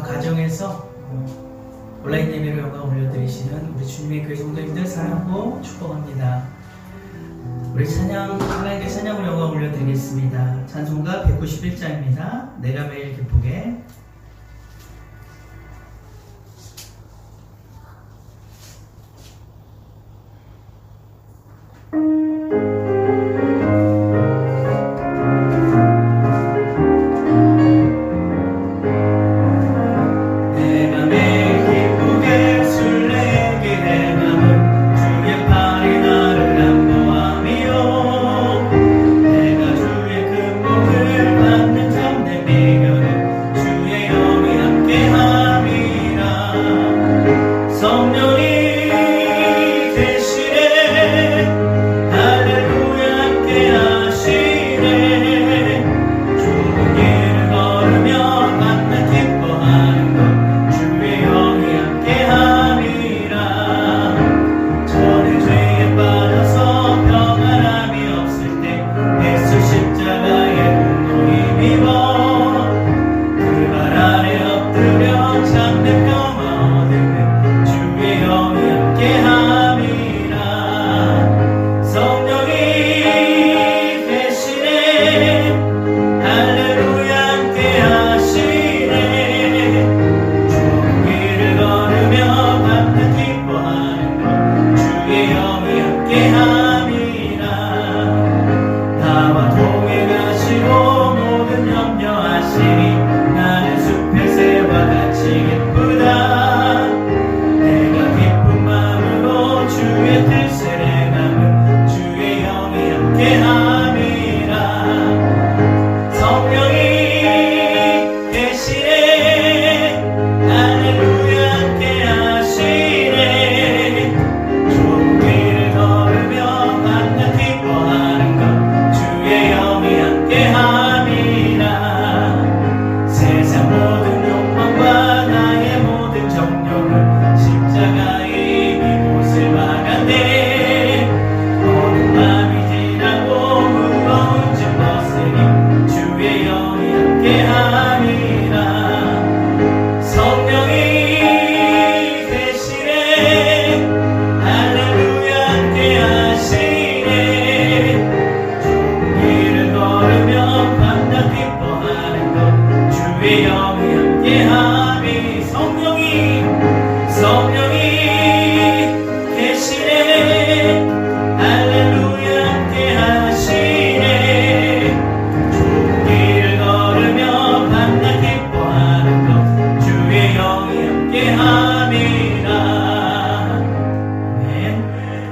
가정에서 온라인 예배로 영광 올려드리시는 우리 주님의 교회 성도님들 사랑하고 축복합니다. 우리 찬양, 하나님께 찬양으로 영광 올려드리겠습니다. 찬송가 191장입니다. 내가 매일 기쁘게.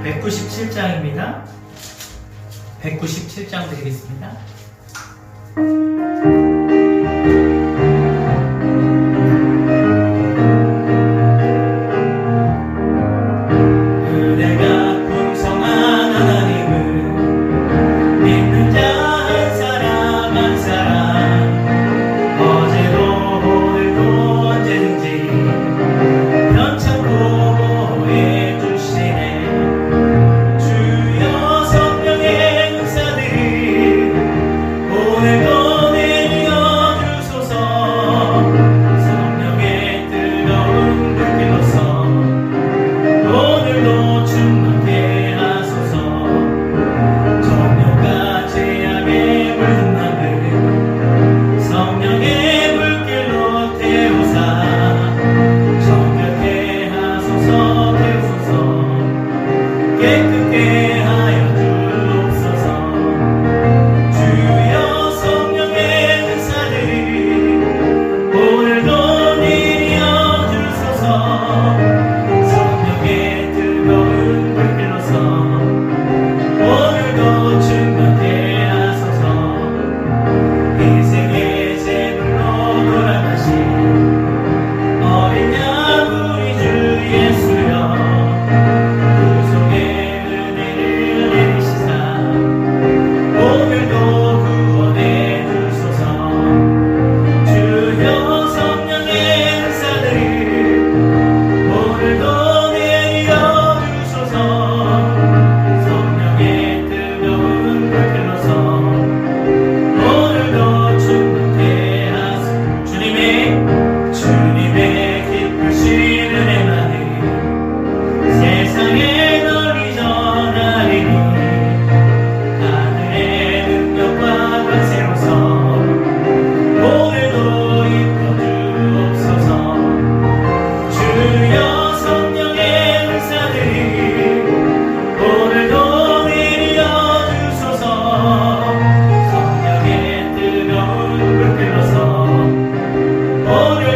네, 197장입니다. 197장 드리겠습니다. 주여 성령의 은사들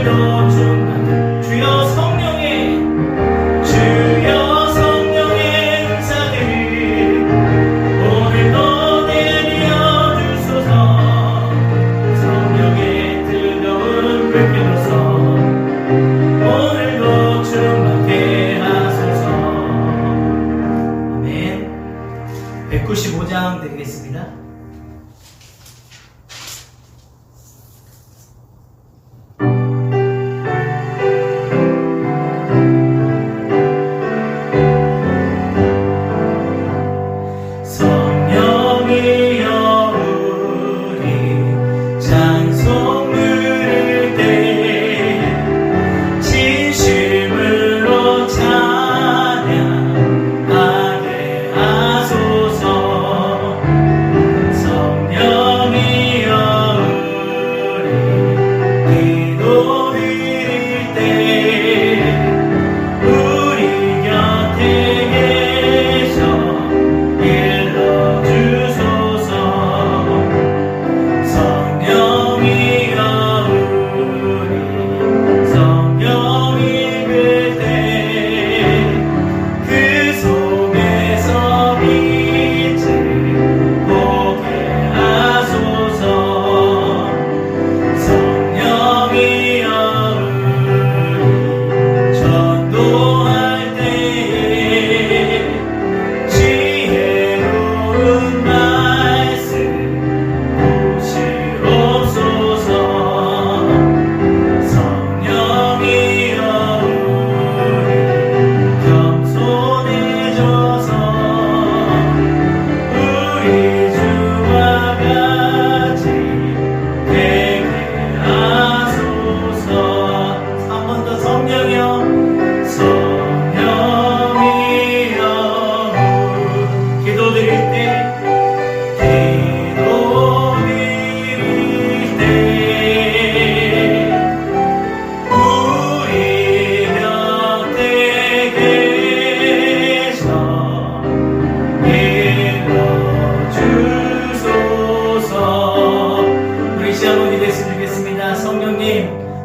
오늘도 충만한 주여 성령의 은사들 오늘도 내려주소서. 성령의 뜨거운 불길로서 오늘도 충만케 하소서. 아멘. 195장 드리겠습니다.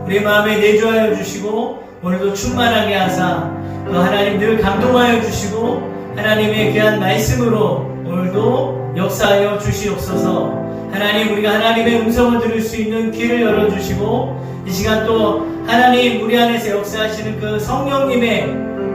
우리 마음에 내주하여 주시고 오늘도 충만하게 하사 또 하나님 늘 감동하여 주시고 하나님의 귀한 말씀으로 오늘도 역사하여 주시옵소서. 하나님, 우리가 하나님의 음성을 들을 수 있는 귀를 열어주시고 이 시간 또 하나님 우리 안에서 역사하시는 그 성령님의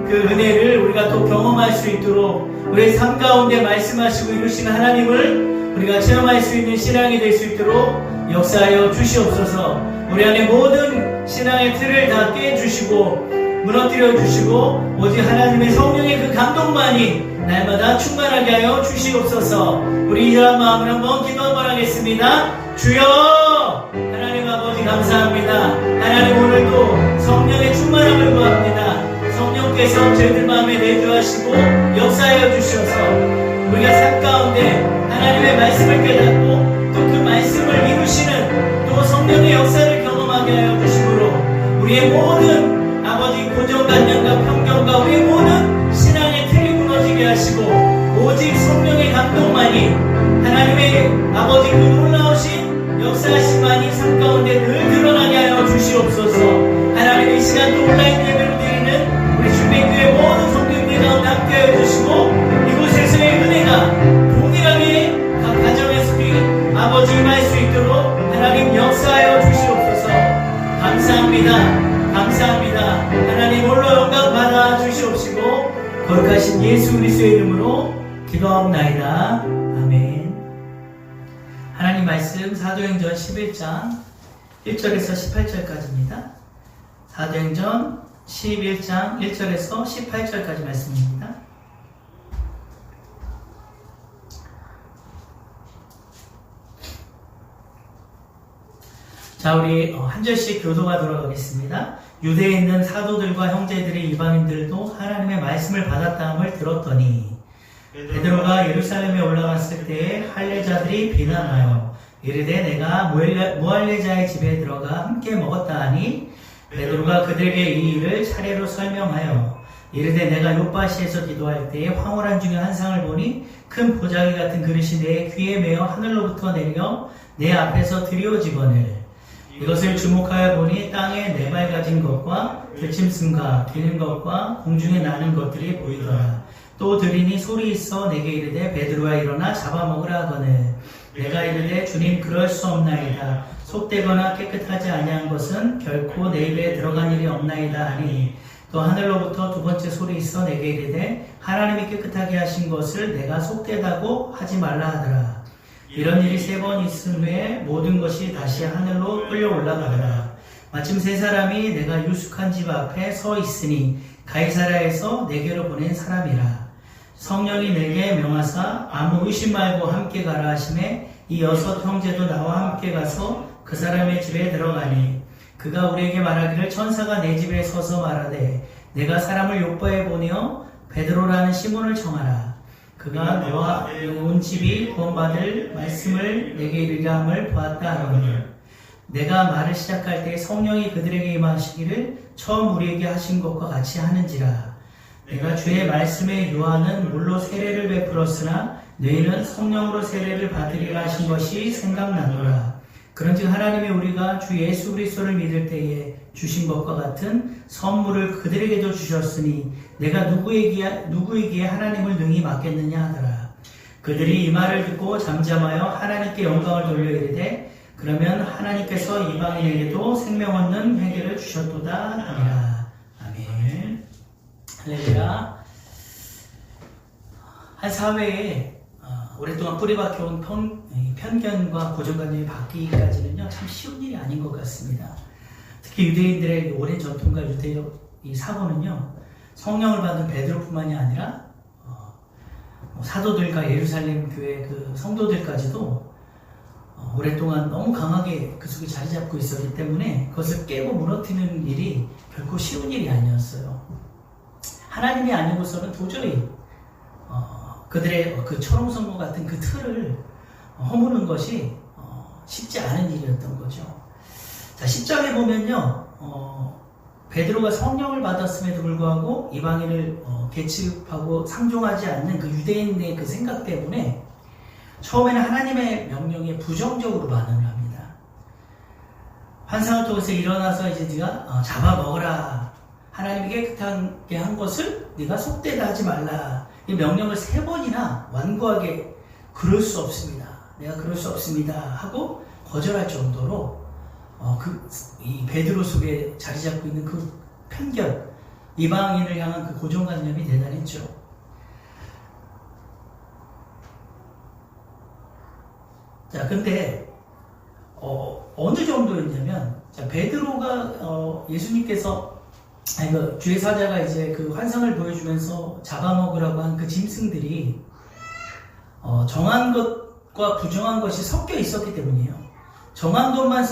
그 은혜를 우리가 또 경험할 수 있도록 우리의 삶 가운데 말씀하시고 이루시는 하나님을 우리가 체험할 수 있는 신앙이 될 수 있도록 역사하여 주시옵소서. 우리 안에 모든 신앙의 틀을 다 깨주시고 무너뜨려 주시고 오직 하나님의 성령의 그 감동만이 날마다 충만하게 하여 주시옵소서. 우리 이러한 마음을 한번 기도 한번 하겠습니다. 주여! 하나님 아버지 감사합니다. 하나님 오늘도 성령의 충만함을 구합니다. 성령께서 저희들 마음에 내주하시고 역사하여 주셔서 우리가 삶 가운데 하나님의 말씀을 깨닫고 또 그 말씀을 이루시는 또 성령의 역사를 경험하게 하여 주시므로 우리의 모든 아버지 고정관념과 편견과 우리의 모든 신앙의 틀이 무너지게 하시고 오직 성령의 감동만이 하나님의 아버지 그 놀라우신 역사하심만이 삶 가운데 늘 드러나게 하여 주시옵소서. 하나님 이 시간 또 온라인 예배로 드리는 우리 주민교회 모든 성도님들 가운데 함께하여 주시고 이곳에서의 은혜가 동일하게 각 가정에서 아버지 임할 수 있도록 하나님 역사하여 주시옵소서. 감사합니다. 감사합니다. 하나님 홀로 영광 받아 주시옵시고 거룩하신 예수 그리스도의 이름으로 기도하옵나이다. 아멘. 하나님 말씀 사도행전 11장 1절에서 18절까지입니다. 사도행전 11장 1절에서 18절까지 말씀입니다. 자, 우리 한 절씩 교도가 돌아가겠습니다. 유대에 있는 사도들과 형제들이 이방인들도 하나님의 말씀을 받았다함을 들었더니 베드로가 예루살렘에 올라갔을 때에 할례자들이 비난하여 이르되 내가 무할례자의 집에 들어가 함께 먹었다 하니 베드로가 그들에게 이 일을 차례로 설명하여 이르되 내가 욥바시에서 기도할 때에 황홀한 중에 한 상을 보니 큰 보자기 같은 그릇이 내 귀에 매어 하늘로부터 내려 내 앞에서 드리워지거늘 이것을 주목하여 보니 땅에 네 발 가진 것과 들짐승과 기는 것과 공중에 나는 것들이 보이더라. 또 들이니 소리 있어 내게 이르되 베드로가 일어나 잡아먹으라 하거늘 내가 이르되 주님 그럴 수 없나이다. 속되거나 깨끗하지 아니한 것은 결코 내 입에 들어간 일이 없나이다 하니 또 하늘로부터 두 번째 소리 있어 내게 이르되 하나님이 깨끗하게 하신 것을 내가 속되다고 하지 말라 하더라. 이런 일이 세 번 있은 후에 모든 것이 다시 하늘로 끌려 올라가더라. 마침 세 사람이 내가 유숙한 집 앞에 서 있으니 가이사랴에서 내게로 보낸 사람이라. 성령이 내게 명하사 아무 의심 말고 함께 가라 하시매 이 여섯 형제도 나와 함께 가서 그 사람의 집에 들어가니 그가 우리에게 말하기를 천사가 내 집에 서서 말하되 내가 사람을 요바에 보내어 베드로라는 시몬을 청하라. 그가 너와 온 집이 구원받을 말씀을 내게 이르려 함을 보았다 하더니 내가 말을 시작할 때 성령이 그들에게 임하시기를 처음 우리에게 하신 것과 같이 하는지라. 내가 주의 말씀에 요한은 물로 세례를 베풀었으나 너희는 성령으로 세례를 받으리라 하신 것이 생각나노라. 그런즉 하나님이 우리가 주 예수 그리스도를 믿을 때에 주신 것과 같은 선물을 그들에게도 주셨으니 내가 누구에게 하나님을 능히 맡겠느냐 하더라. 그들이 이 말을 듣고 잠잠하여 하나님께 영광을 돌려 이르되 그러면 하나님께서 이방인에게도 생명 얻는 회개를 주셨도다 하니라. 아멘. 할렐루야. 한 사회에 오랫동안 뿌리박혀온 편견과 고정관념이 바뀌기까지는요 참 쉬운 일이 아닌 것 같습니다. 특히 유대인들의 오랜 전통과 유대적 이 사고는요 성령을 받은 베드로뿐만이 아니라 사도들과 예루살렘 교회 그 성도들까지도 오랫동안 너무 강하게 그 속에 자리 잡고 있었기 때문에 그것을 깨고 무너뜨리는 일이 결코 쉬운 일이 아니었어요. 하나님이 아니고서는 도저히 그들의 그 철옹성모 같은 그 틀을 허무는 것이 쉽지 않은 일이었던 거죠. 자, 10장에 보면요, 베드로가 성령을 받았음에도 불구하고 이방인을 계측하고 상종하지 않는 그 유대인의 그 생각 때문에 처음에는 하나님의 명령에 부정적으로 반응을 합니다. 환상을 통해서 일어나서 이제 네가 잡아먹으라. 하나님이 깨끗하게 한 것을 네가 속되다 하지 말라. 이 명령을 3번이나 완고하게 그럴 수 없습니다. 내가 그럴 수 없습니다. 하고 거절할 정도로 이 베드로 속에 자리 잡고 있는 그 편견, 이방인을 향한 그 고정관념이 대단했죠. 자, 근데 어느 정도였냐면, 자, 베드로가 예수님께서 주의 사자가 이제 그 환상을 보여주면서 잡아먹으라고 한 그 짐승들이 정한 것과 부정한 것이 섞여 있었기 때문이에요. 정한 것만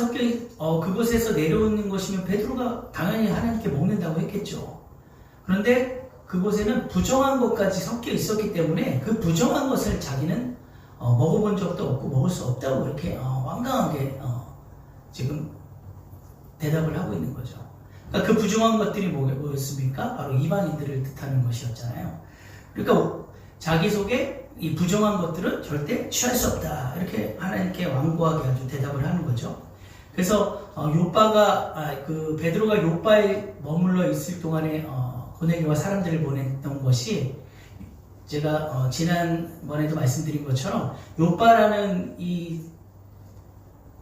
그곳에서 내려오는 것이면 베드로가 당연히 하나님께 먹는다고 했겠죠. 그런데 그곳에는 부정한 것까지 섞여 있었기 때문에 그 부정한 것을 자기는 먹어본 적도 없고 먹을 수 없다고 그렇게 완강하게 지금 대답을 하고 있는 거죠. 그러니까 그 부정한 것들이 뭐였습니까? 바로 이방인들을 뜻하는 것이었잖아요. 그러니까 자기 속에 이 부정한 것들은 절대 취할 수 없다. 이렇게 하나님께 완고하게 아주 대답을 하는 거죠. 그래서 베드로가 요바에 머물러 있을 동안에 고넬료와 사람들을 보냈던 것이 제가 지난번에도 말씀드린 것처럼 요바라는 이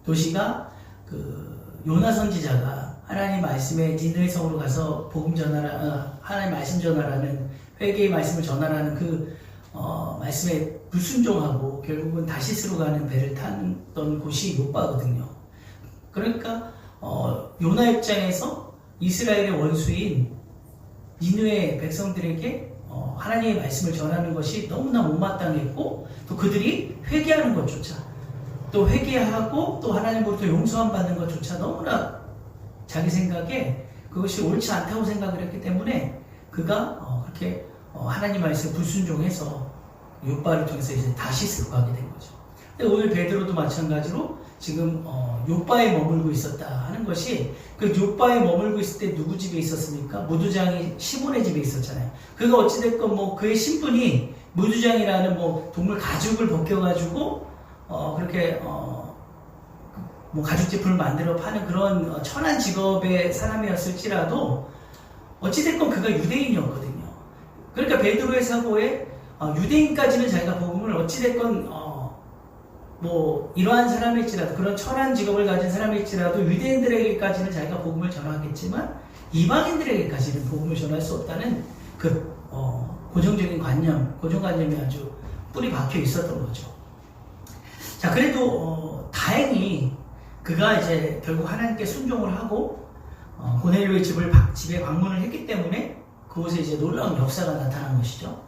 도시가 그 요나 선지자가 하나님 말씀에 니느웨 성으로 가서 복음 전하라, 하나님 말씀 전하라는 회개의 말씀을 전하라는 그 말씀에 불순종하고 결국은 다시스로 가는 배를 탔던 곳이 요바거든요. 그러니까 요나 입장에서 이스라엘의 원수인 니느웨 백성들에게 하나님의 말씀을 전하는 것이 너무나 못마땅했고 또 그들이 회개하는 것조차 또 회개하고 또 하나님으로부터 용서함 받는 것조차 너무나 자기 생각에 그것이 옳지 않다고 생각을 했기 때문에 그가 그렇게 하나님 말씀에 불순종해서 요바를 통해서 이제 다시스로 가게 된 거죠. 근데 오늘 베드로도 마찬가지로 지금 요바에 머물고 있었다 하는 것이 그 요바에 머물고 있을 때 누구 집에 있었습니까? 무두장이 시몬의 집에 있었잖아요. 그가 어찌됐건 그의 신분이 무두장이라는 동물 가죽을 벗겨가지고 그렇게 뭐 가죽 제품을 만들어 파는 그런 천한 직업의 사람이었을지라도 어찌됐건 그가 유대인이었거든요. 그러니까 베드로의 사고에 유대인까지는 자기가 복음을 어찌됐건 뭐 이러한 사람일지라도 그런 천한 직업을 가진 사람일지라도 유대인들에게까지는 자기가 복음을 전하겠지만 이방인들에게까지는 복음을 전할 수 없다는 그 고정적인 관념, 고정관념이 아주 뿌리 박혀 있었던 거죠. 자, 그래도 다행히 그가 이제 결국 하나님께 순종을 하고 고넬료의 집에 방문을 했기 때문에 그곳에 이제 놀라운 역사가 나타난 것이죠.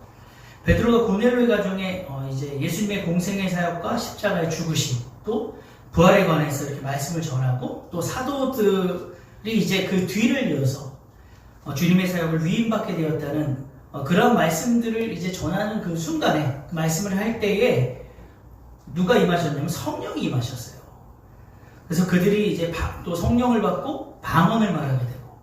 베드로가 고넬료의 가정에 이제 예수님의 공생의 사역과 십자가의 죽으심, 또 부활에 관해서 이렇게 말씀을 전하고, 또 사도들이 이제 그 뒤를 이어서 주님의 사역을 위임받게 되었다는 그런 말씀들을 이제 전하는 그 순간에 그 말씀을 할 때에 누가 임하셨냐면 성령이 임하셨어요. 그래서 그들이 이제 또 성령을 받고 방언을 말하게 되고,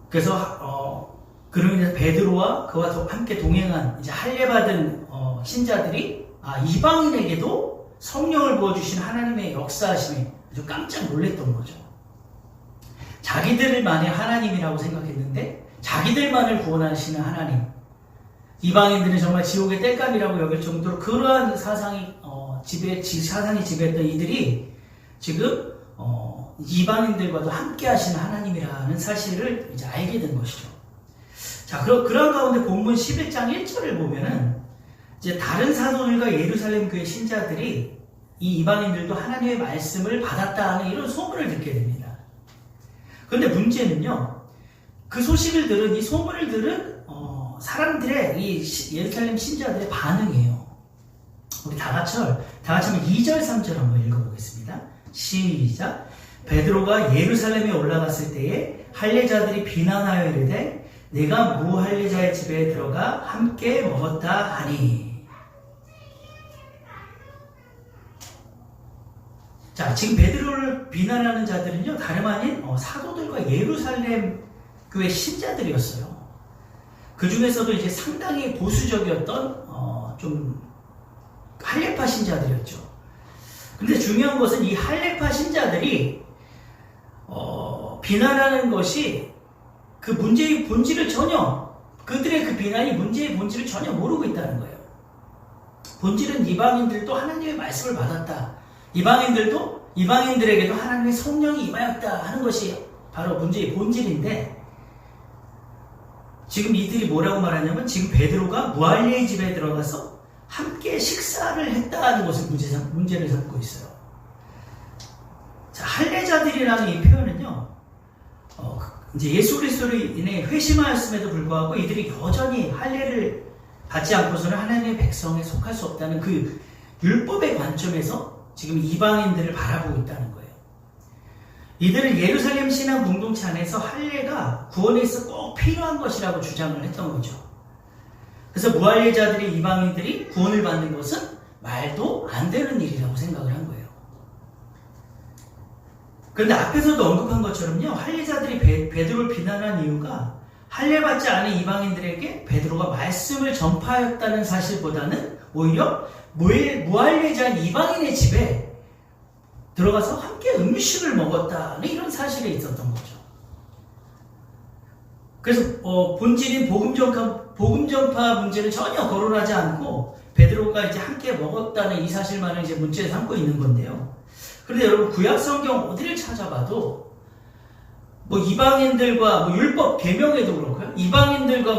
그래서 그로 인해서 베드로와 그와 함께 동행한 이제 할례받은 신자들이 이방인에게도 성령을 부어주신 하나님의 역사하심에 아주 깜짝 놀랐던 거죠. 자기들만의 하나님이라고 생각했는데 자기들만을 구원하시는 하나님, 이방인들은 정말 지옥의 땔감이라고 여길 정도로 그러한 사상이 지배했던 이들이 지금 이방인들과도 함께 하시는 하나님이라는 사실을 이제 알게 된 것이죠. 자, 그런 가운데 본문 11장 1절을 보면은 이제 다른 사도들과 예루살렘 교회 신자들이 이 이방인들도 하나님의 말씀을 받았다 하는 이런 소문을 듣게 됩니다. 그런데 문제는요, 그 소식을 들은, 이 소문을 들은 사람들의 이 예루살렘 신자들의 반응이에요. 우리 다 같이 한번 2절 3절 한번 읽어보겠습니다. 시작. 베드로가 예루살렘에 올라갔을 때에 할례자들이 비난하여 이르되 내가 무할례자의 집에 들어가 함께 먹었다 하니. 자, 지금 베드로를 비난하는 자들은요, 다름 아닌 사도들과 예루살렘 교회 신자들이었어요. 그 중에서도 이제 상당히 보수적이었던 좀 할례파 신자들이었죠. 근데 중요한 것은 이 할례파 신자들이 비난하는 것이 그 문제의 본질을 그들의 그 비난이 문제의 본질을 전혀 모르고 있다는 거예요. 본질은 이방인들도 하나님의 말씀을 받았다, 이방인들에게도 하나님의 성령이 임하였다 하는 것이 바로 문제의 본질인데, 지금 이들이 뭐라고 말하냐면 지금 베드로가 무할례의 집에 들어가서 함께 식사를 했다는 것을 문제를 삼고 있어요. 자, 할례자들이라는 이 표현은요, 이제 예수 그리스도로 인해 회심하였음에도 불구하고 이들이 여전히 할례를 받지 않고서는 하나님의 백성에 속할 수 없다는 그 율법의 관점에서 지금 이방인들을 바라보고 있다는 거예요. 이들은 예루살렘 신앙 공동체 안에서 할례가 구원에 있어 꼭 필요한 것이라고 주장을 했던 거죠. 그래서 무할례자들이, 이방인들이 구원을 받는 것은 말도 안 되는 일이라고 생각을 한 거예요. 그런데 앞에서도 언급한 것처럼요, 할례자들이 베드로를 비난한 이유가 할례받지 않은 이방인들에게 베드로가 말씀을 전파하였다는 사실보다는 오히려 무할례자인 이방인의 집에 들어가서 함께 음식을 먹었다는 이런 사실이 있었던 거죠. 그래서 본질인 복음 전파 문제를 전혀 거론하지 않고 베드로가 이제 함께 먹었다는 이 사실만을 이제 문제에 삼고 있는 건데요. 그런데 여러분, 구약 성경 어디를 찾아봐도 뭐 이방인들과 뭐 율법 계명에도 그렇고요, 이방인들과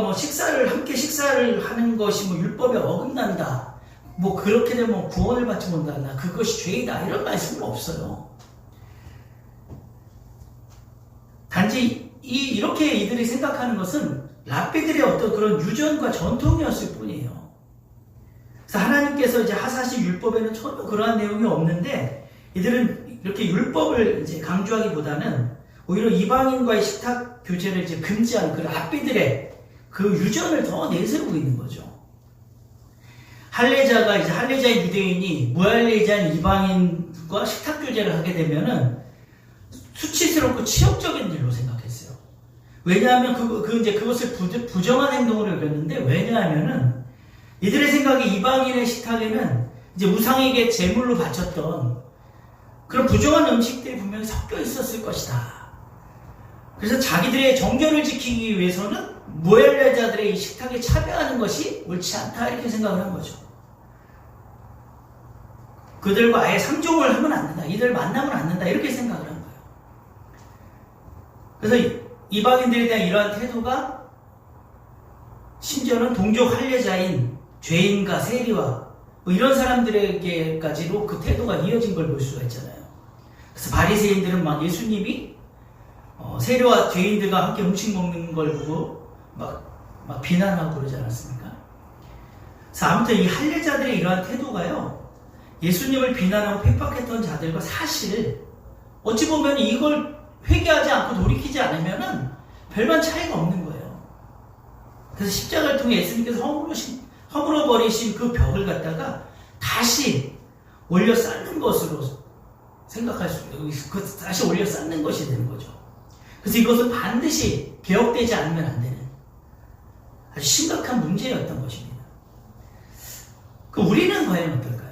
함께 식사를 하는 것이 뭐 율법에 어긋난다, 뭐 그렇게 되면 구원을 받지 못한다, 그것이 죄이다, 이런 말씀은 없어요. 단지 이렇게 이들이 생각하는 것은 랍비들의 어떤 그런 유전과 전통이었을 뿐이에요. 그래서 하나님께서 이제 하사시 율법에는 전혀 그러한 내용이 없는데 이들은 이렇게 율법을 이제 강조하기보다는 오히려 이방인과의 식탁 교제를 이제 금지한 그 랍비들의 그 유전을 더 내세우고 있는 거죠. 할례자인 유대인이 무할례자인 이방인과 식탁 교제를 하게 되면은 수치스럽고 치욕적인 일로 생각했어요. 왜냐하면 그것을 부정한 행동으로 여겼는데, 왜냐하면은 이들의 생각에 이방인의 식탁에는 이제 우상에게 제물로 바쳤던 그런 부정한 음식들이 분명히 섞여 있었을 것이다. 그래서 자기들의 정결을 지키기 위해서는 무할례자들의 이 식탁에 참여하는 것이 옳지 않다 이렇게 생각을 한 거죠. 그들과 아예 상종을 하면 안 된다. 이들 만나면 안 된다. 이렇게 생각을 한 거예요. 그래서 이방인들에 대한 이러한 태도가 심지어는 동족 할례자인 죄인과 세리와 뭐 이런 사람들에게까지로 그 태도가 이어진 걸 볼 수가 있잖아요. 그래서 바리새인들은 막 예수님이 세리와 죄인들과 함께 음식 먹는 걸 보고 막 비난하고 그러지 않았습니까? 그래서 아무튼 이 할례자들의 이러한 태도가요, 예수님을 비난하고 핍박했던 자들과 사실 어찌 보면 이걸 회개하지 않고 돌이키지 않으면은 별반 차이가 없는 거예요. 그래서 십자가를 통해 예수님께서 허물어버리신 그 벽을 갖다가 다시 올려 쌓는 것으로 생각할 수 있어요. 다시 올려 쌓는 것이 되는 거죠. 그래서 이것은 반드시 개혁되지 않으면 안 되는 아주 심각한 문제였던 것입니다. 우리는 과연 어떨까요?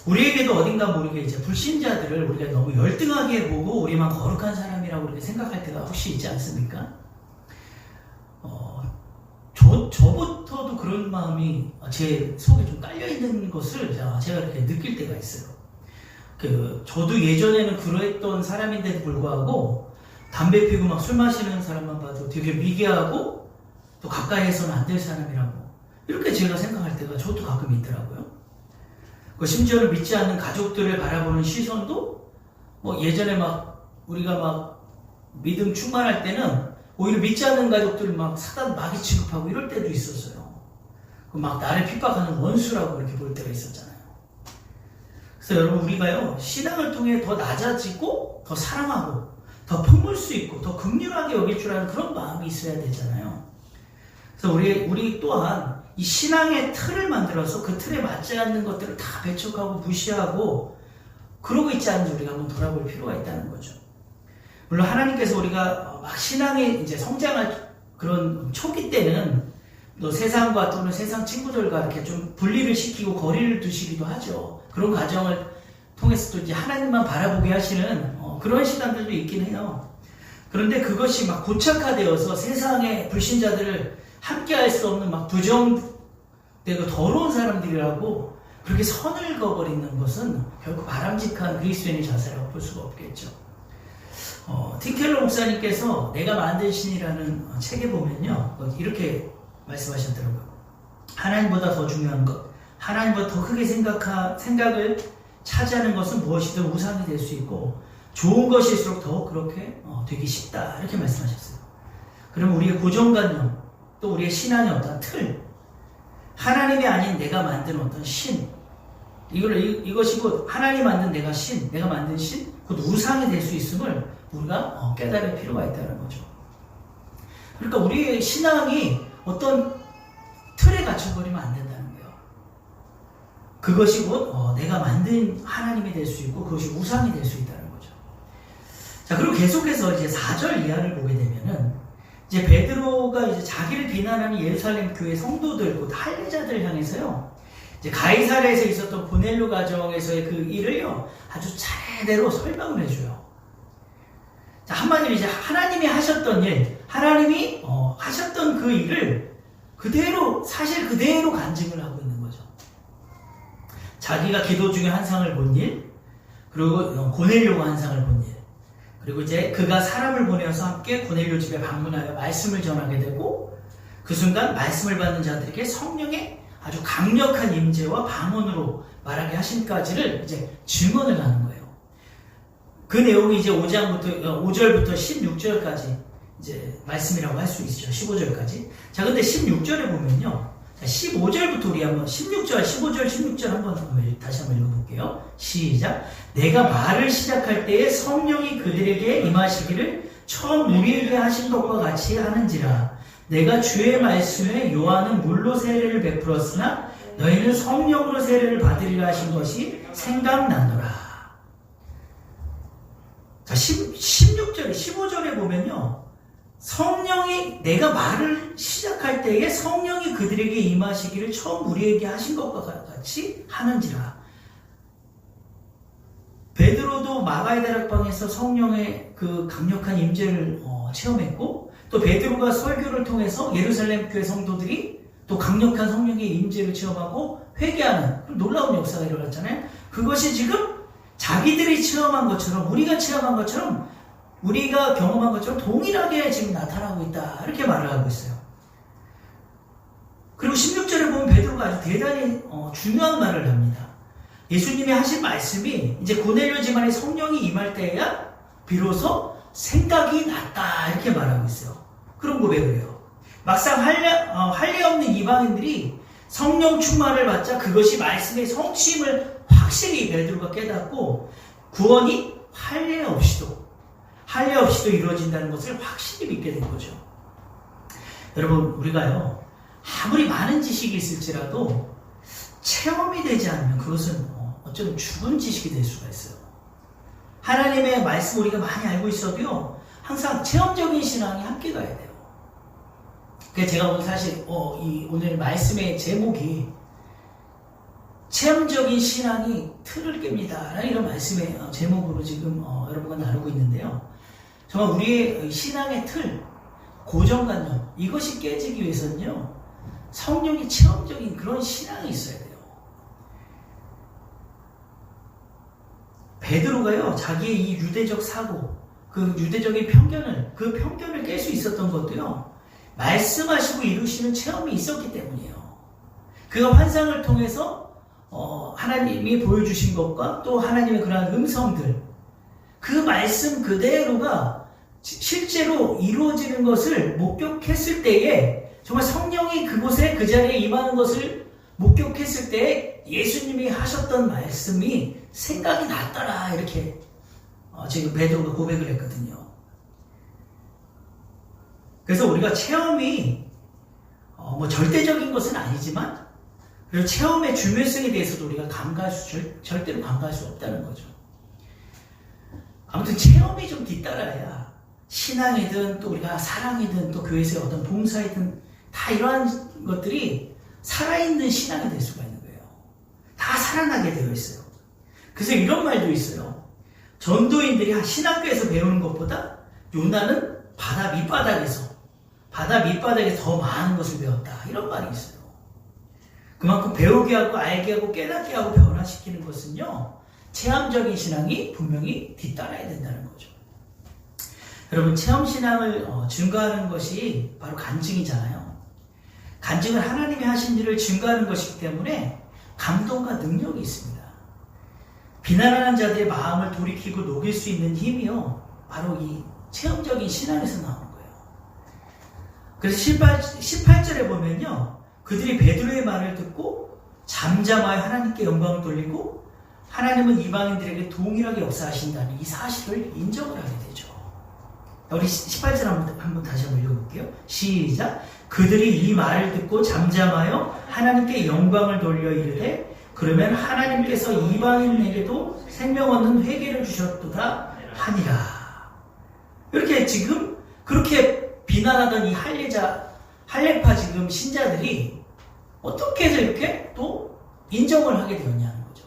우리에게도 어딘가 모르게 이제 불신자들을 우리가 너무 열등하게 보고 우리만 거룩한 사람이라고 이렇게 생각할 때가 혹시 있지 않습니까? 저부터도 그런 마음이 제 속에 좀 깔려있는 것을 제가 이렇게 느낄 때가 있어요. 저도 예전에는 그랬던 사람인데도 불구하고 담배 피우고 막 술 마시는 사람만 봐도 되게 미개하고 또 가까이에서는 안 될 사람이라고 이렇게 제가 생각할 때가 저도 가끔 있더라고요. 심지어는 믿지 않는 가족들을 바라보는 시선도 예전에 우리가 믿음 충만할 때는 오히려 믿지 않는 가족들을 사단 마귀 취급하고 이럴 때도 있었어요. 나를 핍박하는 원수라고 이렇게 볼 때가 있었잖아요. 그래서 여러분, 우리가요, 신앙을 통해 더 낮아지고 더 사랑하고 더 품을 수 있고 더 긍휼하게 여길 줄 아는 그런 마음이 있어야 되잖아요. 그래서 우리 또한 이 신앙의 틀을 만들어서 그 틀에 맞지 않는 것들을 다 배척하고 무시하고 그러고 있지 않은지 우리가 한번 돌아볼 필요가 있다는 거죠. 물론 하나님께서 우리가 신앙에 이제 성장할 그런 초기 때는 또 세상과 또는 세상 친구들과 이렇게 좀 분리를 시키고 거리를 두시기도 하죠. 그런 과정을 통해서 또 이제 하나님만 바라보게 하시는 그런 시간들도 있긴 해요. 그런데 그것이 고착화되어서 세상의 불신자들을 함께 할 수 없는 부정되고 더러운 사람들이라고 그렇게 선을 그어버리는 것은 결국 바람직한 그리스도인의 자세라고 볼 수가 없겠죠. 틴켈러 목사님께서 내가 만든 신이라는 책에 보면요, 이렇게 말씀하셨더라고요. 하나님보다 더 중요한 것, 하나님보다 더 크게 생각을 차지하는 것은 무엇이든 우상이 될 수 있고 좋은 것일수록 더 그렇게 되기 쉽다, 이렇게 말씀하셨어요. 그러면 우리의 고정관념, 또 우리의 신앙의 어떤 틀, 하나님이 아닌 내가 만든 어떤 신, 이것이 곧 하나님 만든 내가 만든 신, 곧 우상이 될 수 있음을 우리가 깨달을 필요가 있다는 거죠. 그러니까 우리의 신앙이 어떤 틀에 갇혀버리면 안 된다는 거예요. 그것이 곧 내가 만든 하나님이 될 수 있고 그것이 우상이 될 수 있다는 거죠. 자, 그리고 계속해서 이제 4절 이하를 보게 되면은 이제 베드로가 이제 자기를 비난하는 예루살렘 교회 성도들, 곧 할례자들을 향해서요, 이제 가이사랴에서 있었던 고넬료 가정에서의 그 일을요, 아주 제대로 설명을 해줘요. 자, 한마디로 이제 하나님이 하셨던 일, 하나님이 하셨던 그 일을 사실 그대로 간증을 하고 있는 거죠. 자기가 기도 중에 환상을 본 일, 그리고 고넬료가 환상을 본 일, 그리고 이제 그가 사람을 보내어서 함께 고넬료 집에 방문하여 말씀을 전하게 되고 그 순간 말씀을 받는 자들에게 성령의 아주 강력한 임재와 방언으로 말하게 하신까지를 이제 증언을 하는 거예요. 그 내용이 이제 5절부터 16절까지 이제 말씀이라고 할 수 있죠. 15절까지. 자, 근데 16절에 보면요, 15절부터 우리 한번 16절, 15절, 16절 다시 한번 읽어볼게요. 시작. 내가 말을 시작할 때에 성령이 그들에게 임하시기를 처음 우리에게 하신 것과 같이 하는지라. 내가 주의 말씀에 요한은 물로 세례를 베풀었으나 너희는 성령으로 세례를 받으리라 하신 것이 생각나노라. 자, 16절에 15절에 보면요, 성령이 내가 말을 시작할 때에 성령이 그들에게 임하시기를 처음 우리에게 하신 것과 같이 하는지라. 베드로도 마가의 다락방에서 성령의 그 강력한 임재를 체험했고, 또 베드로가 설교를 통해서 예루살렘 교회 성도들이 또 강력한 성령의 임재를 체험하고 회개하는 놀라운 역사가 일어났잖아요. 그것이 지금 자기들이 체험한 것처럼, 우리가 체험한 것처럼, 우리가 경험한 것처럼 동일하게 지금 나타나고 있다, 이렇게 말을 하고 있어요. 그리고 16절에 보면 베드로가 아주 대단히 중요한 말을 합니다. 예수님이 하신 말씀이 이제 고넬료 집안에 성령이 임할 때야 비로소 생각이 났다, 이렇게 말하고 있어요. 그런 고백을 해요. 막상 할례 없는 이방인들이 성령 충만을 받자 그것이 말씀의 성취임을 확실히 베드로가 깨닫고, 구원이 할례 없이도 이루어진다는 것을 확실히 믿게 된 거죠. 여러분, 우리가요, 아무리 많은 지식이 있을지라도 체험이 되지 않으면 그것은 어쩌면 죽은 지식이 될 수가 있어요. 하나님의 말씀 우리가 많이 알고 있어도요, 항상 체험적인 신앙이 함께 가야 돼요. 그래서 제가 오늘 사실 오늘 말씀의 제목이 체험적인 신앙이 틀을 깹니다 라는 이런 말씀의 제목으로 지금 여러분과 나누고 있는데요. 정말 우리의 신앙의 틀, 고정관념, 이것이 깨지기 위해서는요, 성령이 체험적인 그런 신앙이 있어야 돼요. 베드로가요, 자기의 이 유대적 사고, 그 유대적인 편견을 깰 수 있었던 것도요, 말씀하시고 이루시는 체험이 있었기 때문이에요. 그가 환상을 통해서 하나님이 보여주신 것과 또 하나님의 그러한 음성들, 그 말씀 그대로가 실제로 이루어지는 것을 목격했을 때에, 정말 성령이 그곳에 그 자리에 임하는 것을 목격했을 때에 예수님이 하셨던 말씀이 생각이 났더라, 이렇게 지금 베드로가 고백을 했거든요. 그래서 우리가 체험이 절대적인 것은 아니지만, 그리고 체험의 중요성에 대해서도 우리가 절대로 간과할 수 없다는 거죠. 아무튼 체험이 좀 뒤따라야 신앙이든 또 우리가 사랑이든 또 교회에서의 어떤 봉사이든 다 이러한 것들이 살아있는 신앙이 될 수가 있는 거예요. 다 살아나게 되어 있어요. 그래서 이런 말도 있어요. 전도인들이 신학교에서 배우는 것보다 요나는 바다 밑바닥에서 더 많은 것을 배웠다, 이런 말이 있어요. 그만큼 배우게 하고 알게 하고 깨닫게 하고 변화시키는 것은요, 체험적인 신앙이 분명히 뒤따라야 된다는 거죠. 여러분, 체험신앙을 증거하는 것이 바로 간증이잖아요. 간증은 하나님이 하신 일을 증거하는 것이기 때문에 감동과 능력이 있습니다. 비난하는 자들의 마음을 돌이키고 녹일 수 있는 힘이요, 바로 이 체험적인 신앙에서 나오는 거예요. 그래서 18절에 보면요, 그들이 베드로의 말을 듣고 잠잠하여 하나님께 영광을 돌리고 하나님은 이방인들에게 동일하게 역사하신다는 이 사실을 인정을 하게 되죠. 우리 18절 한번 다시 한번 읽어볼게요. 시작. 그들이 이 말을 듣고 잠잠하여 하나님께 영광을 돌려 이르되 그러면 하나님께서 이방인에게도 생명 얻는 회개를 주셨도다 하니라. 이렇게 지금 그렇게 비난하던 이 할례파 지금 신자들이 어떻게 해서 이렇게 또 인정을 하게 되었냐는 거죠.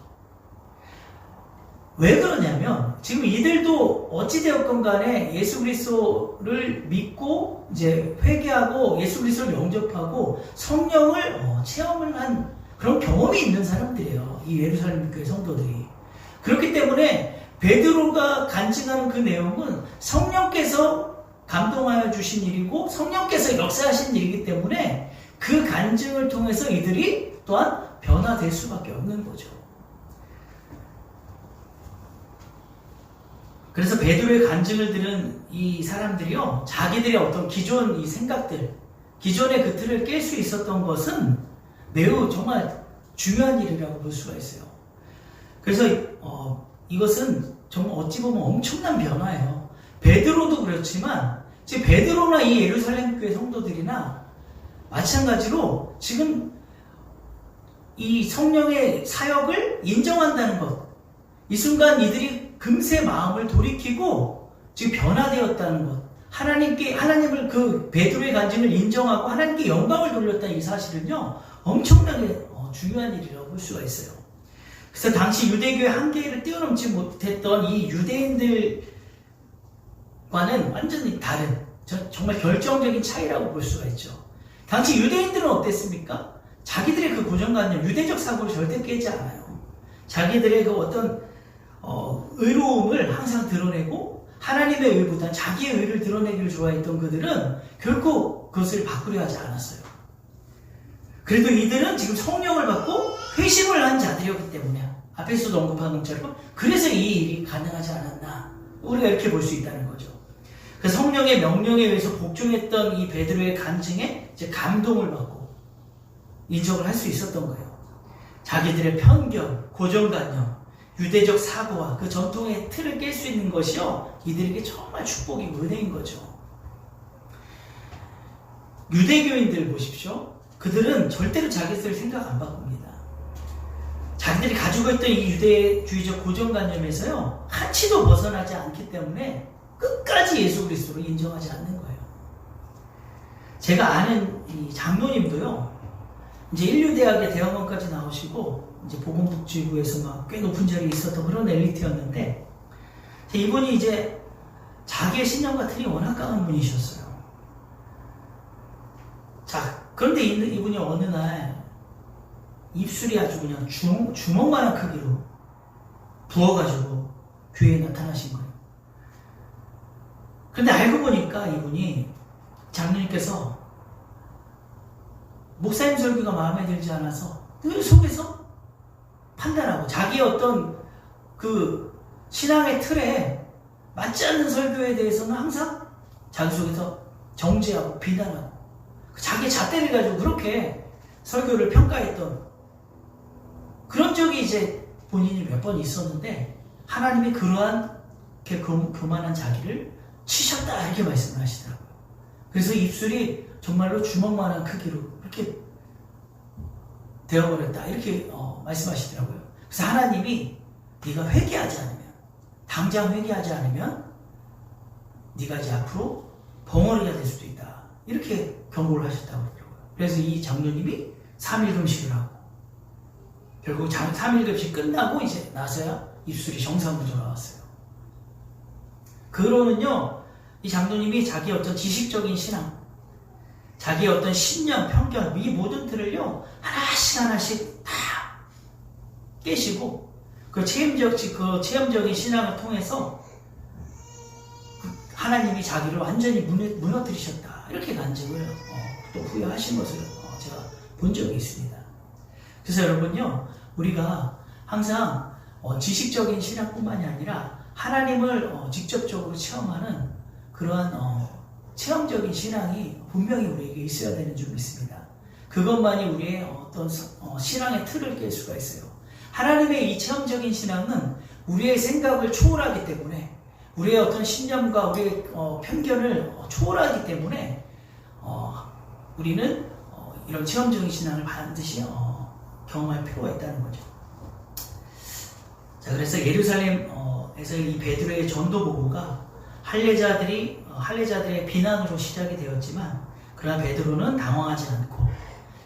왜 그러냐면 지금 이들도 어찌되었건 간에 예수 그리스도를 믿고 이제 회개하고 예수 그리스도를 영접하고 성령을 체험을 한 그런 경험이 있는 사람들이에요. 이 예루살렘 교회 성도들이. 그렇기 때문에 베드로가 간증하는 그 내용은 성령께서 감동하여 주신 일이고 성령께서 역사하신 일이기 때문에 그 간증을 통해서 이들이 또한 변화될 수밖에 없는 거죠. 그래서 베드로의 간증을 들은 이 사람들이요, 자기들의 어떤 기존 이 생각들, 기존의 그 틀을 깰 수 있었던 것은 매우 정말 중요한 일이라고 볼 수가 있어요. 그래서 이것은 정말 어찌 보면 엄청난 변화예요. 베드로도 그렇지만 지금 베드로나 이 예루살렘 교회 성도들이나 마찬가지로 지금 이 성령의 사역을 인정한다는 것, 이 순간 이들이 금세 마음을 돌이키고 지금 변화되었다는 것, 하나님을 그 베드로의 간증을 인정하고 하나님께 영광을 돌렸다는 이 사실은요, 엄청나게 중요한 일이라고 볼 수가 있어요. 그래서 당시 유대교의 한계를 뛰어넘지 못했던 이 유대인들과는 완전히 다른 정말 결정적인 차이라고 볼 수가 있죠. 당시 유대인들은 어땠습니까? 자기들의 그 고정관념, 유대적 사고를 절대 깨지 않아요. 자기들의 그 어떤 의로움을 항상 드러내고 하나님의 의보다 자기의 의를 드러내기를 좋아했던 그들은 결코 그것을 바꾸려 하지 않았어요. 그래도 이들은 지금 성령을 받고 회심을 한 자들이었기 때문에 앞에서도 언급한 것처럼 그래서 이 일이 가능하지 않았나 우리가 이렇게 볼 수 있다는 거죠. 그 성령의 명령에 의해서 복종했던 이 베드로의 간증에 이제 감동을 받고 인정을 할 수 있었던 거예요. 자기들의 편견, 고정관념, 유대적 사고와 그 전통의 틀을 깰 수 있는 것이요 이들에게 정말 축복이 은혜인 거죠. 유대교인들 보십시오. 그들은 절대로 자기들 생각 안 바꿉니다. 자기들이 가지고 있던 이 유대주의적 고정관념에서요 한치도 벗어나지 않기 때문에 끝까지 예수 그리스도를 인정하지 않는 거예요. 제가 아는 이 장로님도요 이제 인류대학의 대학원까지 나오시고 이제 보건복지부에서 막 꽤 높은 자리에 있었던 그런 엘리트였는데 이분이 이제 자기의 신념과 틀이 워낙 강한 분이셨어요. 자, 그런데 이분이 어느 날 입술이 아주 그냥 주먹만한 크기로 부어가지고 교회에 나타나신 거예요. 그런데 알고 보니까 이분이 장로님께서 목사님 설교가 마음에 들지 않아서 그 속에서 판단하고 자기의 어떤 그 신앙의 틀에 맞지 않는 설교에 대해서는 항상 자기 속에서 정죄하고 비난하고 자기 잣대를 가지고 그렇게 설교를 평가했던 그런 적이 이제 본인이 몇 번 있었는데 하나님이 그러한 교만한 자기를 치셨다 이렇게 말씀을 하시더라고요. 그래서 입술이 정말로 주먹만한 크기로 이렇게 되어버렸다 이렇게 말씀하시더라고요. 그래서 하나님이 네가 회개하지 않으면 당장 회개하지 않으면 네가 이제 앞으로 벙어리가 될 수도 있다 이렇게 경고를 하셨다고 그러더라고요. 그래서 이 장로님이 3일 금식을 하고 결국 3일 금식 끝나고 이제 나서야 입술이 정상으로 돌아왔어요. 그러면요 이 장로님이 자기 어떤 지식적인 신앙 자기의 어떤 신념, 편견 이 모든 틀을요 하나씩 다 깨시고 그 체험적인 신앙을 통해서 하나님이 자기를 완전히 무너뜨리셨다 이렇게 간증을 또 후회하신 것을 제가 본 적이 있습니다. 그래서 여러분요 우리가 항상 지식적인 신앙뿐만이 아니라 하나님을 직접적으로 체험하는 그러한 체험적인 신앙이 분명히 우리에게 있어야 되는 줄 믿습니다. 그것만이 우리의 어떤 신앙의 틀을 깰 수가 있어요. 하나님의 이 체험적인 신앙은 우리의 생각을 초월하기 때문에 우리의 어떤 신념과 우리의 편견을 초월하기 때문에 우리는 이런 체험적인 신앙을 반드시 경험할 필요가 있다는 거죠. 자, 그래서 예루살렘에서 이 베드로의 전도 보고가 할례자들의 비난으로 시작이 되었지만 그러나 베드로는 당황하지 않고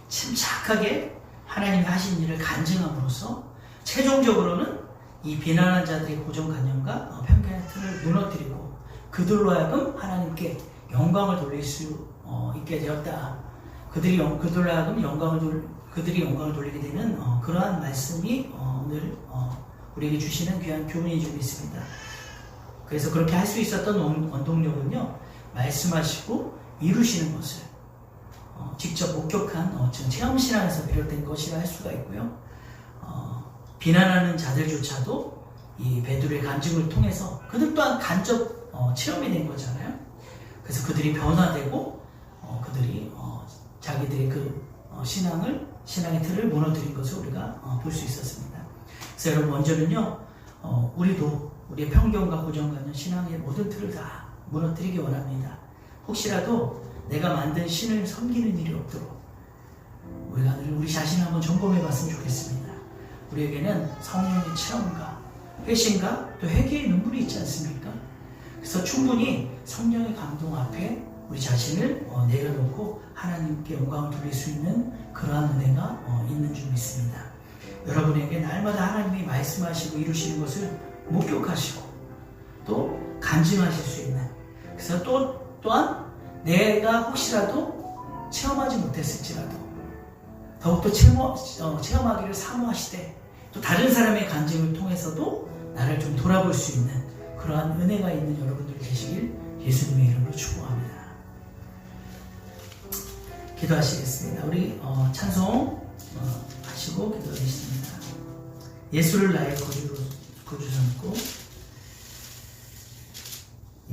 침착하게 하나님이 하신 일을 간증함으로써 최종적으로는 이 비난한 자들의 고정관념과 편견의 틀을 무너뜨리고 그들로 하여금 하나님께 영광을 돌릴 수 있게 되었다. 그들로 하여금 그들이 영광을 돌리게 되는 그러한 말씀이 오늘 우리에게 주시는 귀한 교훈인 줄 믿습니다. 그래서 그렇게 할 수 있었던 원동력은요 말씀하시고 이루시는 것을 직접 목격한 체험신앙에서 비롯된 것이라 할 수가 있고요. 비난하는 자들조차도 이 베드로의 간증을 통해서 그들 또한 간접 체험이 된 거잖아요. 그래서 그들이 변화되고 그들이 자기들의 그 신앙의 틀을 무너뜨린 것을 우리가 볼 수 있었습니다. 그래서 여러분 먼저는요 우리도 우리의 편견과 고정관념 신앙의 모든 틀을 다 무너뜨리기 원합니다. 혹시라도 내가 만든 신을 섬기는 일이 없도록 우리가 늘 우리 자신을 한번 점검해 봤으면 좋겠습니다. 우리에게는 성령의 체험과 회심과 또 회개의 눈물이 있지 않습니까? 그래서 충분히 성령의 감동 앞에 우리 자신을 내려놓고 하나님께 영광을 돌릴 수 있는 그러한 은혜가 있는 줄 믿습니다. 여러분에게 날마다 하나님이 말씀하시고 이루시는 것을 목격하시고 또 간증하실 수 있는, 그래서 또한 내가 혹시라도 체험하지 못했을지라도 더욱더 체험하기를 사모하시되 또 다른 사람의 간증을 통해서도 나를 좀 돌아볼 수 있는 그러한 은혜가 있는 여러분들 계시길 예수님의 이름으로 축복합니다. 기도하시겠습니다. 우리 찬송 하시고 기도하겠습니다. 예수를 나의 구주 삼고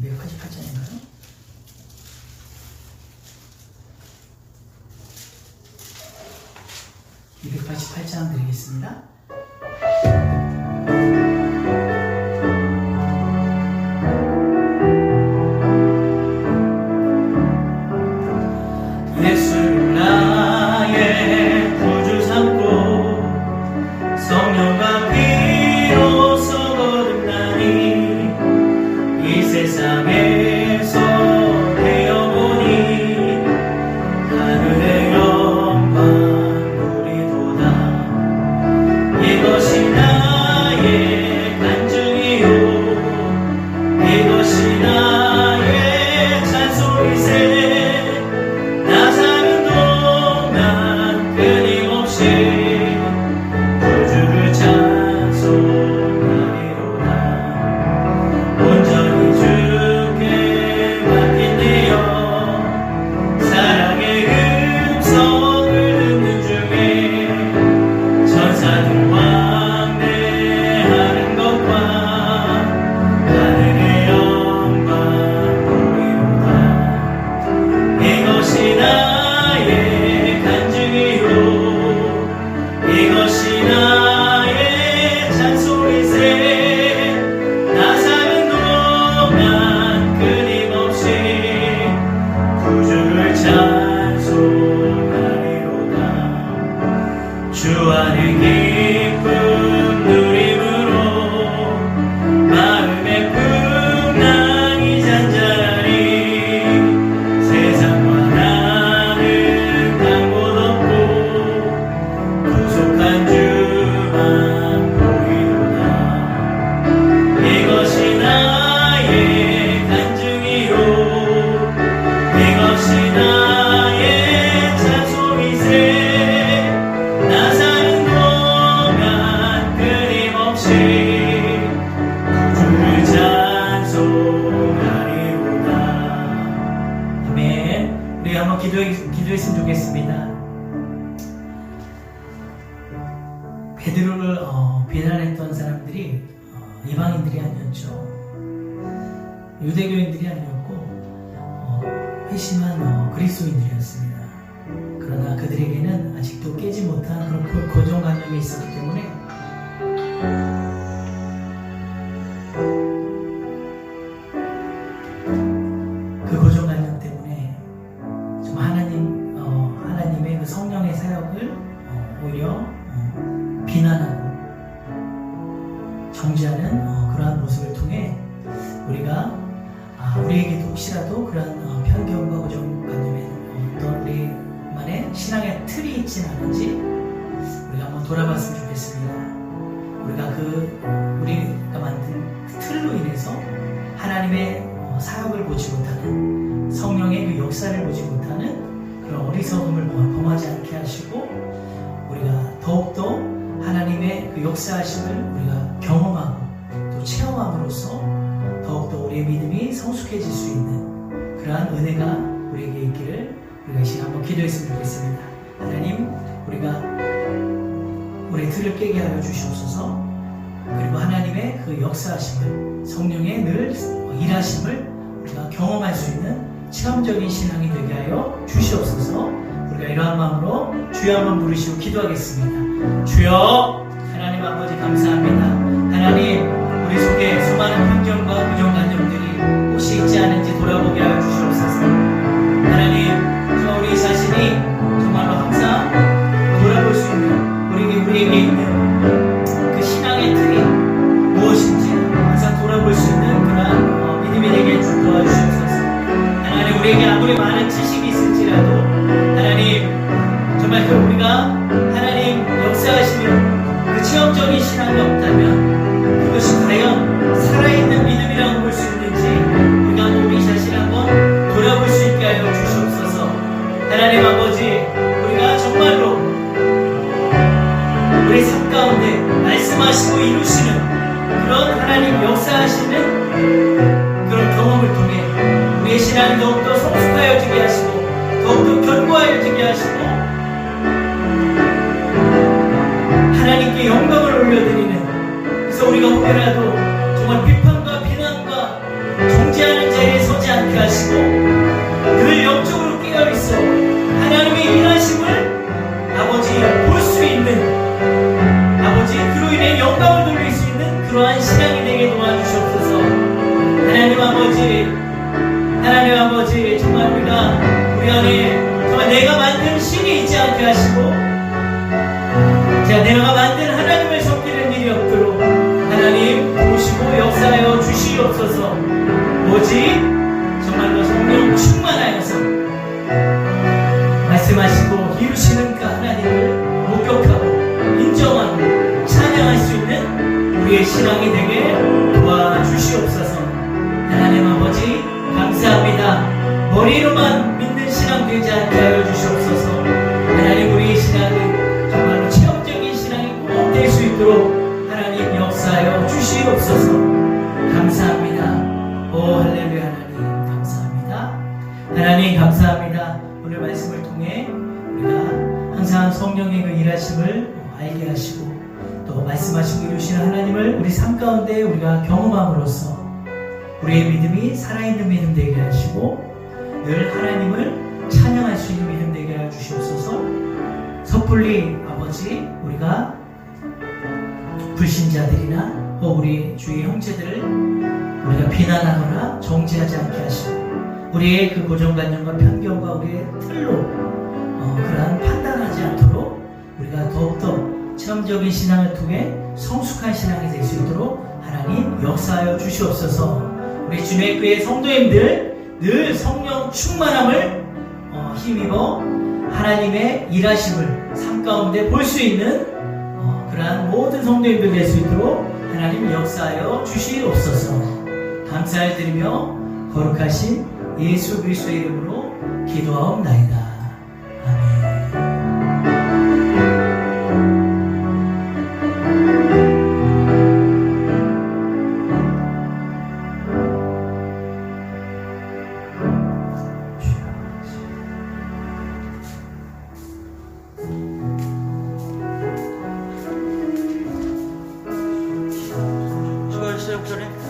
288장인가요? (288장) 드리겠습니다. 예수를 나의 구주 삼고 성령과 비로소 거듭나니 이 세상에서 되어보니 하늘의 영광 누리도다. 이것이 나의 간증이요 이것이 나의 찬송이세. 나 사는 동안 끊임없이 구주를 찬송하리로다. 온전히 주께 맡기네요. 사랑의 음성을 듣는 중에 천사들 왕래하는 것과 하늘의 영광 보리로다. 이것이 나의 간증이요 이것이 나의 찬송이세. 나 사는 동안 끊임없이 구주를 찬송하리로다. 주 안의 기쁨 누림으로 마음의 풍랑이 잔잔하니 세상과 나는 간 곳 없고 구속한 주만 보이도다. 이것이 나의 간증이요 이것이 나의 찬송이세. 나 사는 동안 끊임없이 구주를 찬송하리로다. 아멘. 우리 한번 기도했으면 좋겠습니다. 베드로를 비난했던 사람들이 이방인들이 아니었죠. 유대교인들이 아니었고 회심한 그리스도인들이었습니다. 그러나 그들에게는 아직도 깨지 못한 그런 고정관념이 있었기 때문에 그 고정관념 때문에 좀 하나님의 그 성령의 사역을 오히려 비난하고 정죄하는 그러한 모습을 통해 우리에게도 혹시라도 그러한 편견과 고정관념에 어떤 우리만의 신앙의 틀이 있진 않은지 우리가 한번 돌아봤으면 좋겠습니다. 우리가 만든 그 틀로 인해서 하나님의 사역을 보지 못하는, 성령의 그 역사를 보지 못하는 그런 어리석음을 범하지 않게 하시고 우리가 더욱더 하나님의 그 역사하심을 우리가 경험하고 또 체험함으로써 더욱더 우리의 믿음이 성숙해질 수 있는 그러한 은혜가 우리에게 있기를 우리가 이 시간 한번 기도했으면 좋겠습니다. 하나님, 우리의 틀을 깨게 하여 주시옵소서. 그리고 하나님의 그 역사하심을, 성령의 늘 일하심을 우리가 경험할 수 있는 체험적인 신앙이 되게 하여 주시옵소서. 우리가 이러한 마음으로 주여 한번 부르시고 기도하겠습니다. 주여, 하나님 아버지 감사합니다. 하나님, 우리 속에 수많은 편견과 고정관념들이 혹시 있지 않은지 돌아보게 하여 주시옵소서. 하나님, 정말 우리 자신이 정말로 항상 돌아볼 수 있는 우리에게 있는 그 신앙의 틀이 무엇인지 항상 돌아볼 수 있는 그러한 믿음이 되게 도와주시옵소서. 하나님, 우리에게 아무리 많은 지식이 있을지라도 하나님, 정말 우리가 하나님 역사하시며 체험적인 신앙이 없다면 그것이 과연 살아있는 믿음이라고 볼 수 있는지 우리가 우리 자신 한번 돌아볼 수 있게 하여 주시옵소서. 하나님 아버지, 우리가 정말로 우리 삶 가운데 말씀하시고 이루시는 그런 하나님 역사하시는 그런 경험을 통해 우리의 신앙이 더욱더 성숙하여지게 하시고 더욱더 견고하여지게 하시고 하나님께 영광을 올려드리는, 그래서 우리가 혹여라도 정말 비판과 비난과 정죄하는 자리에 서지 않게 하시고 늘 영적으로 깨어있어 하나님의 일하심을 아버지 볼 수 있는, 아버지 그로 인해 영광을 돌릴 수 있는 그러한 신앙이 되게 도와주시옵소서. 하나님 아버지, 정말 우리 안에 정말 내가 만든 신이 있지 않게 하시고 내가 만든 하나님을 섬기는 일이 없도록 하나님 보시고 역사하여 주시옵소서. 오직 정말로 성령 충만하여서 말씀하시고 이루시는 그 하나님을 목격하고 인정하고 찬양할 수 있는 우리의 신앙이 되게 도와주시옵소서. 하나님 아버지 감사합니다. 머리로만 믿는 신앙 되지 않게 하여 주시옵소서. 하나님, 우리의 신앙이 정말로 체험적인 신앙이 꼭 될 수 있도록 하나님 역사하여 주시옵소서. 감사합니다. 오 할렐루야. 하나님 감사합니다. 하나님 감사합니다. 오늘 말씀을 통해 우리가 항상 성령의 그 일하심을 알게 하시고 또 말씀하시고 이루시는 하나님을 우리 삶 가운데 우리가 경험함으로써 우리의 믿음이 살아있는 믿음 되게 하시고 늘 하나님을 찬양할 수 있는 믿음 되게 하여 주시옵소서. 섣불리 아버지 우리가 불신자들이나 우리 주위 형제들을 우리가 비난하거나 정죄하지 않게 하시고 우리의 그 고정관념과 편견과 우리의 틀로 그러한 판단하지 않도록 우리가 더욱더 체험적인 신앙을 통해 성숙한 신앙이 될 수 있도록 하나님 역사하여 주시옵소서. 우리 주님의 교회 성도님들 늘 성령 충만함을 힘입어 하나님의 일하심을 삶 가운데 볼 수 있는 그러한 모든 성도님들 될 수 있도록 하나님 역사하여 주시옵소서. 감사를 드리며 거룩하신 예수 그리스도의 이름으로 기도하옵나이다. 아멘. 수고하셨어요, 목사님.